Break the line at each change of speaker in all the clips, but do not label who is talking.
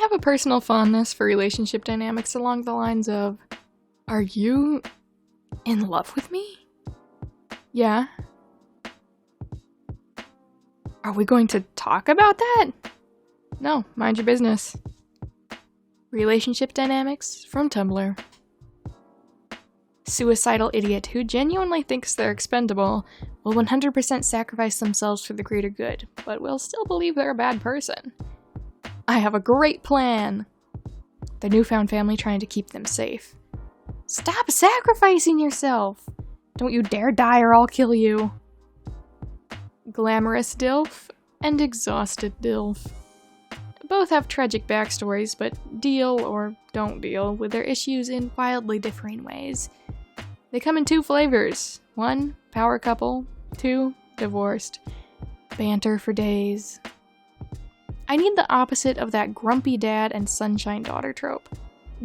have a personal fondness for relationship dynamics along the lines of, are you in love with me? Yeah. Are we going to talk about that? No, mind your business. Relationship dynamics from Tumblr. Suicidal idiot who genuinely thinks they're expendable will 100% sacrifice themselves for the greater good, but will still believe they're a bad person. I have a great plan! The newfound family trying to keep them safe. Stop sacrificing yourself! Don't you dare die or I'll kill you! Glamorous DILF and exhausted DILF. Both have tragic backstories, but deal or don't deal with their issues in wildly differing ways. They come in two flavors. 1, power couple. 2, divorced. Banter for days. I need the opposite of that grumpy dad and sunshine daughter trope.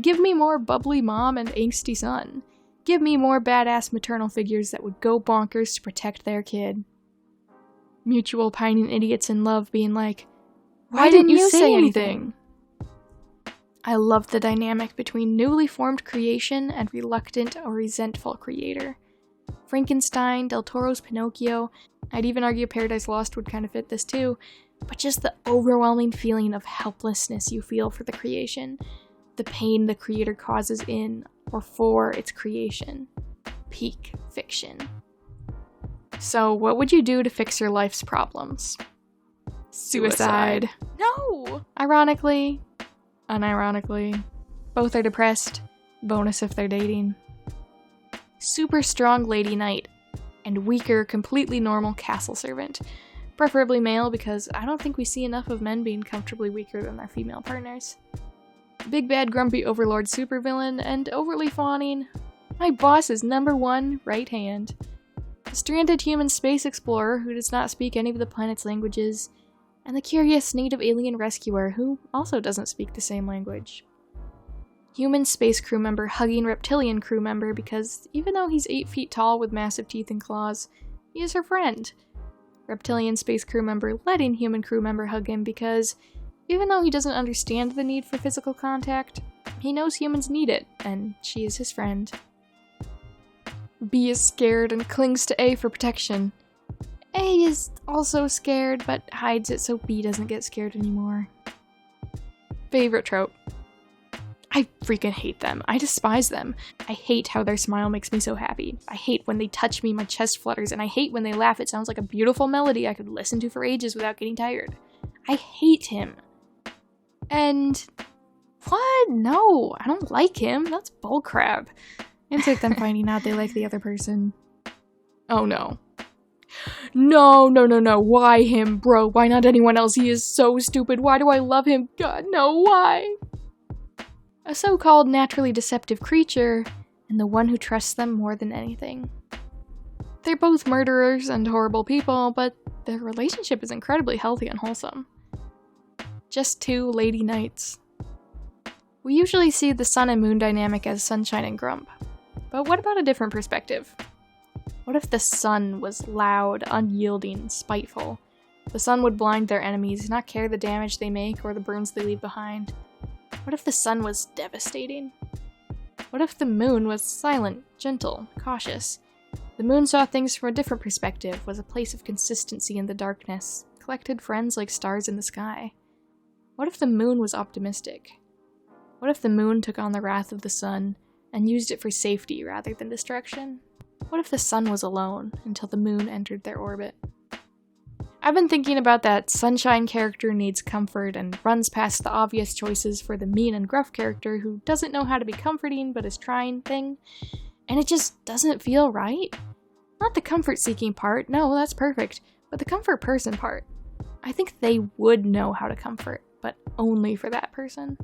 Give me more bubbly mom and angsty son. Give me more badass maternal figures that would go bonkers to protect their kid. Mutual pining idiots in love being like, why didn't you say anything? I love the dynamic between newly formed creation and reluctant or resentful creator. Frankenstein, Del Toro's Pinocchio, I'd even argue Paradise Lost would kind of fit this too, but just the overwhelming feeling of helplessness you feel for the creation, the pain the creator causes in or for its creation. Peak fiction. So, what would you do to fix your life's problems? Suicide. No! Ironically, unironically, both are depressed. Bonus if they're dating. Super strong lady knight, and weaker, completely normal castle servant. Preferably male, because I don't think we see enough of men being comfortably weaker than their female partners. Big bad grumpy overlord supervillain, and overly fawning. My boss's #1 right hand. A stranded human space explorer who does not speak any of the planet's languages, and the curious native alien rescuer who also doesn't speak the same language. Human space crew member hugging reptilian crew member because even though he's 8 feet tall with massive teeth and claws, he is her friend. Reptilian space crew member letting human crew member hug him because even though he doesn't understand the need for physical contact, he knows humans need it, and she is his friend. B is scared and clings to A for protection. A is also scared, but hides it so B doesn't get scared anymore. Favorite trope. I freaking hate them. I despise them. I hate how their smile makes me so happy. I hate when they touch me, my chest flutters, and I hate when they laugh. It sounds like a beautiful melody I could listen to for ages without getting tired. I hate him. And what? No, I don't like him. That's bullcrap. It's like them finding out they like the other person. Oh no. No. Why him, bro? Why not anyone else? He is so stupid. Why do I love him? God, no, why? A so-called naturally deceptive creature, and the one who trusts them more than anything. They're both murderers and horrible people, but their relationship is incredibly healthy and wholesome. Just 2 lady knights. We usually see the sun and moon dynamic as sunshine and grump, but what about a different perspective? What if the sun was loud, unyielding, spiteful? The sun would blind their enemies, not care the damage they make or the burns they leave behind. What if the sun was devastating? What if the moon was silent, gentle, cautious? The moon saw things from a different perspective, was a place of consistency in the darkness, collected friends like stars in the sky. What if the moon was optimistic? What if the moon took on the wrath of the sun and used it for safety rather than destruction? What if the sun was alone until the moon entered their orbit? I've been thinking about that sunshine character needs comfort and runs past the obvious choices for the mean and gruff character who doesn't know how to be comforting but is trying thing, and it just doesn't feel right. Not the comfort-seeking part, no, that's perfect, but the comfort person part. I think they would know how to comfort, but only for that person.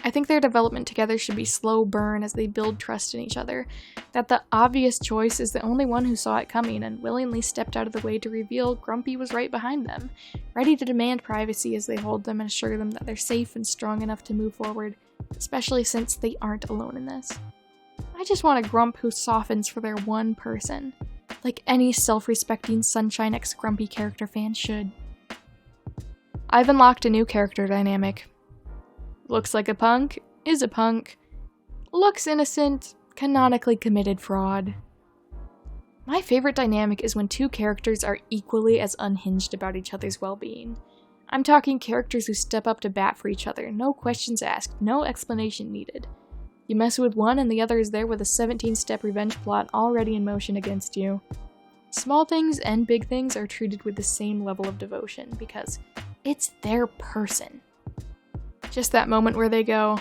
I think their development together should be slow burn as they build trust in each other, that the obvious choice is the only one who saw it coming and willingly stepped out of the way to reveal Grumpy was right behind them, ready to demand privacy as they hold them and assure them that they're safe and strong enough to move forward, especially since they aren't alone in this. I just want a Grump who softens for their one person, like any self-respecting Sunshine X Grumpy character fan should. I've unlocked a new character dynamic. Looks like a punk, is a punk. Looks innocent, canonically committed fraud. My favorite dynamic is when two characters are equally as unhinged about each other's well-being. I'm talking characters who step up to bat for each other, no questions asked, no explanation needed. You mess with one and the other is there with a 17-step revenge plot already in motion against you. Small things and big things are treated with the same level of devotion because it's their person. Just that moment where they go,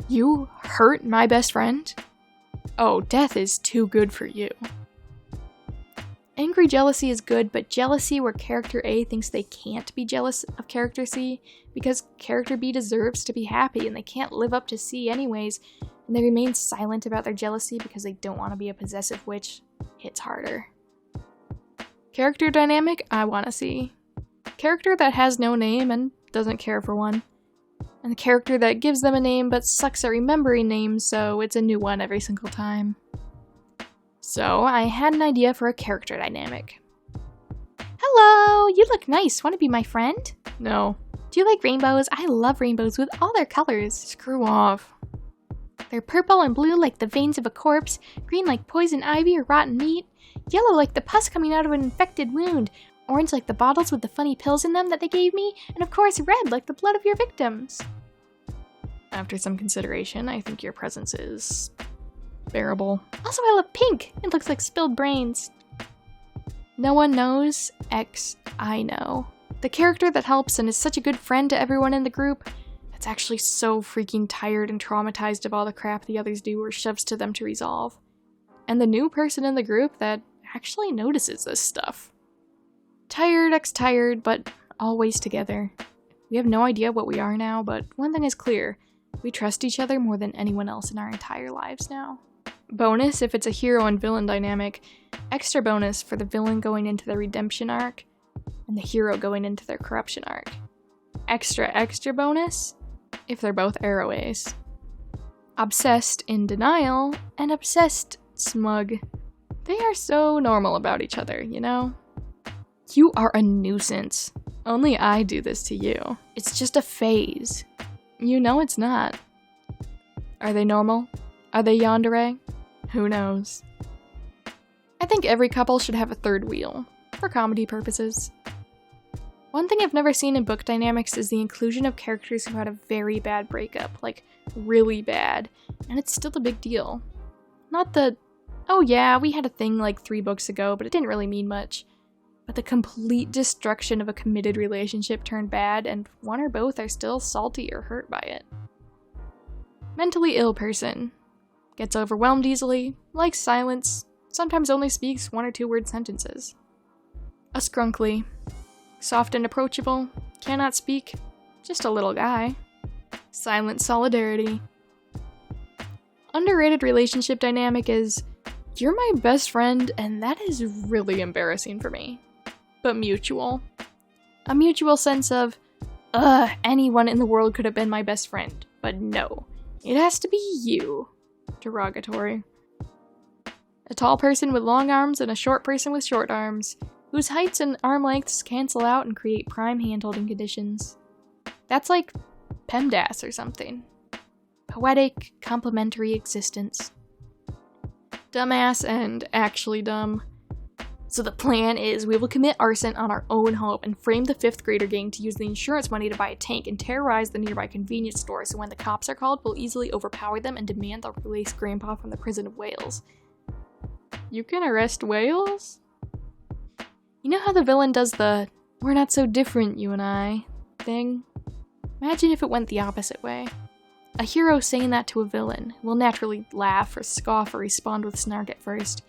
"You hurt my best friend? Oh, death is too good for you." Angry jealousy is good, but jealousy where character A thinks they can't be jealous of character C because character B deserves to be happy and they can't live up to C anyways, and they remain silent about their jealousy because they don't want to be a possessive witch, hits harder. Character dynamic I want to see. Character that has no name and doesn't care for one. And the character that gives them a name but sucks at remembering names, so it's a new one every single time. So, I had an idea for a character dynamic. "Hello! You look nice. Want to be my friend?" "No." "Do you like rainbows? I love rainbows with all their colors." "Screw off." "They're purple and blue like the veins of a corpse, green like poison ivy or rotten meat, yellow like the pus coming out of an infected wound, orange like the bottles with the funny pills in them that they gave me, and of course red like the blood of your victims." After some consideration, I think your presence is bearable. "Also, I love pink. It looks like spilled brains." No one knows, X, I know. The character that helps and is such a good friend to everyone in the group, that's actually so freaking tired and traumatized of all the crap the others do or shoves to them to resolve. And the new person in the group that actually notices this stuff. Tired, X-tired, but always together. We have no idea what we are now, but one thing is clear. We trust each other more than anyone else in our entire lives now. Bonus if it's a hero and villain dynamic. Extra bonus for the villain going into their redemption arc, and the hero going into their corruption arc. Extra bonus if they're both Aroace. Obsessed in denial, and obsessed smug. They are so normal about each other, you know? "You are a nuisance. Only I do this to you. It's just a phase." You know it's not. Are they normal? Are they yandere? Who knows? I think every couple should have a third wheel, for comedy purposes. One thing I've never seen in book dynamics is the inclusion of characters who had a very bad breakup, like really bad, and it's still a big deal. Not the, "Oh yeah, we had a thing like 3 books ago, but it didn't really mean much," but the complete destruction of a committed relationship turned bad, and one or both are still salty or hurt by it. Mentally ill person. Gets overwhelmed easily, likes silence, sometimes only speaks 1 or 2 word sentences. A scrunkly. Soft and approachable, cannot speak, just a little guy. Silent solidarity. Underrated relationship dynamic is, "You're my best friend, and that is really embarrassing for me." But mutual. A mutual sense of, anyone in the world could have been my best friend, but no, it has to be you. Derogatory. A tall person with long arms and a short person with short arms, whose heights and arm lengths cancel out and create prime hand-holding conditions. That's like PEMDAS or something. Poetic, complementary existence. Dumbass and actually dumb. So the plan is we will commit arson on our own hope and frame the 5th grader gang to use the insurance money to buy a tank and terrorize the nearby convenience store so when the cops are called, we'll easily overpower them and demand they'll release Grandpa from the prison of Wales. You can arrest whales? You know how the villain does the, "We're not so different, you and I," thing? Imagine if it went the opposite way. A hero saying that to a villain will naturally laugh or scoff or respond with snark at first.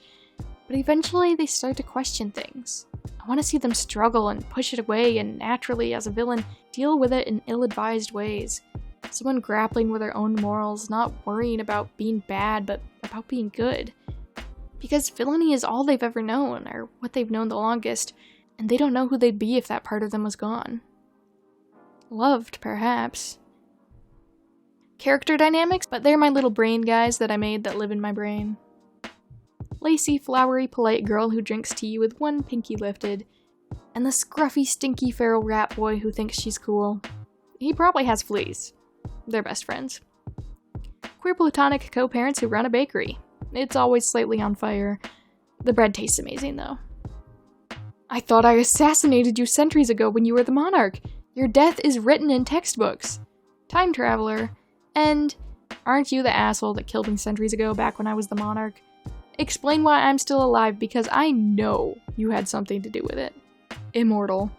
But eventually they start to question things. I want to see them struggle and push it away and naturally, as a villain, deal with it in ill-advised ways. Someone grappling with their own morals, not worrying about being bad, but about being good. Because villainy is all they've ever known, or what they've known the longest, and they don't know who they'd be if that part of them was gone. Loved, perhaps. Character dynamics, but they're my little brain guys that I made that live in my brain. Lacy, flowery, polite girl who drinks tea with one pinky lifted, and the scruffy, stinky feral rat boy who thinks she's cool. He probably has fleas. They're best friends. Queer platonic co-parents who run a bakery. It's always slightly on fire. The bread tastes amazing, though. I thought I assassinated you centuries ago when you were the monarch. Your death is written in textbooks. Time traveler. And aren't you the asshole that killed me centuries ago back when I was the monarch? Explain why I'm still alive, because I know you had something to do with it. Immortal.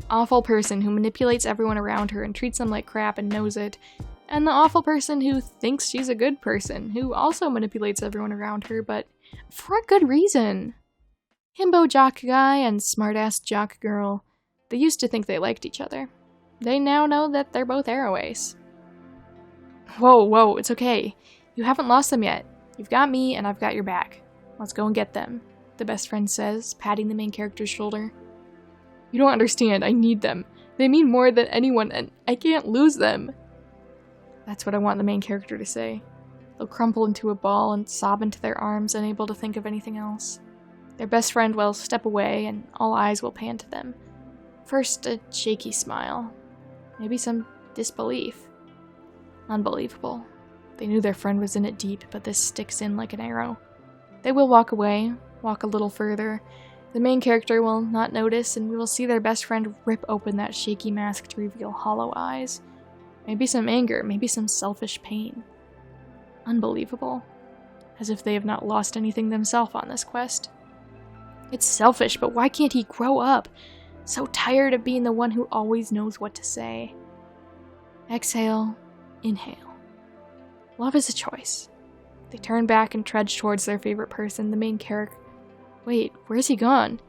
Awful person who manipulates everyone around her and treats them like crap and knows it. And the awful person who thinks she's a good person, who also manipulates everyone around her, but for a good reason. Himbo jock guy and smartass jock girl. They used to think they liked each other. They now know that they're both Aroace. Whoa, it's okay. You haven't lost them yet. You've got me, and I've got your back. Let's go and get them, the best friend says, patting the main character's shoulder. You don't understand. I need them. They mean more than anyone, and I can't lose them. That's what I want the main character to say. They'll crumple into a ball and sob into their arms, unable to think of anything else. Their best friend will step away, and all eyes will pan to them. First, a shaky smile. Maybe some disbelief. Unbelievable. They knew their friend was in it deep, but this sticks in like an arrow. They will walk away, walk a little further. The main character will not notice, and we will see their best friend rip open that shaky mask to reveal hollow eyes. Maybe some anger, maybe some selfish pain. Unbelievable. As if they have not lost anything themselves on this quest. It's selfish, but why can't he grow up? So tired of being the one who always knows what to say. Exhale, inhale. Love is a choice. They turn back and trudge towards their favorite person, the main character. Wait, where's he gone?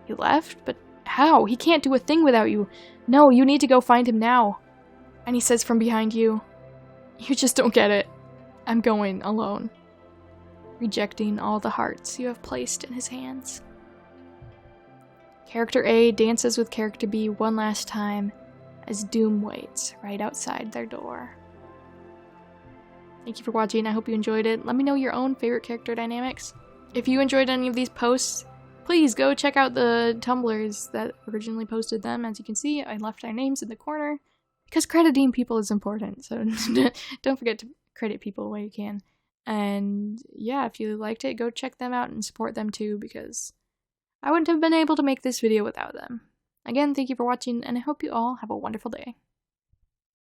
He left? But how? He can't do a thing without you. No, you need to go find him now. And he says from behind you, you just don't get it. I'm going alone. Rejecting all the hearts you have placed in his hands. Character A dances with character B one last time as doom waits right outside their door. Thank you for watching. I hope you enjoyed it. Let me know your own favorite character dynamics. If you enjoyed any of these posts, please go check out the Tumblrs that originally posted them. As you can see, I left their names in the corner because crediting people is important. So don't forget to credit people where you can. And yeah, if you liked it, go check them out and support them too, because I wouldn't have been able to make this video without them. Again, thank you for watching, and I hope you all have a wonderful day.